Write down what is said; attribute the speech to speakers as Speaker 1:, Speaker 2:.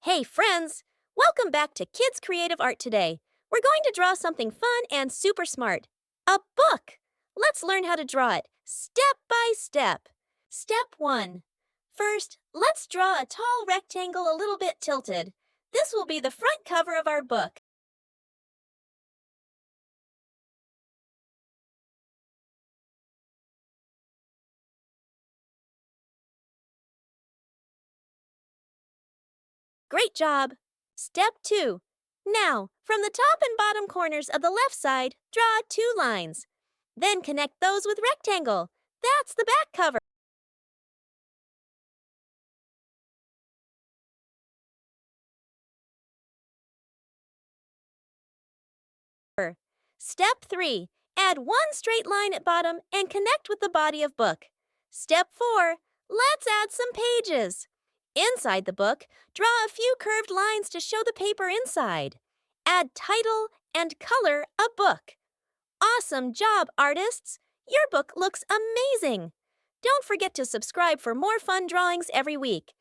Speaker 1: Hey, friends! Welcome back to Kids Creative Art today. We're going to draw something fun and super smart. A book! Let's learn how to draw it, step by step. Step 1. First, let's draw a tall rectangle a little bit tilted. This will be the front cover of our book. Great job! Step 2. Now, from the top and bottom corners of the left side, draw 2 lines. Then connect those with rectangle. That's the back cover. Step 3. Add 1 straight line at bottom and connect with the body of book. Step 4. Let's add some pages. Inside the book, draw a few curved lines to show the paper inside. Add title and color a book. Awesome job, artists! Your book looks amazing! Don't forget to subscribe for more fun drawings every week.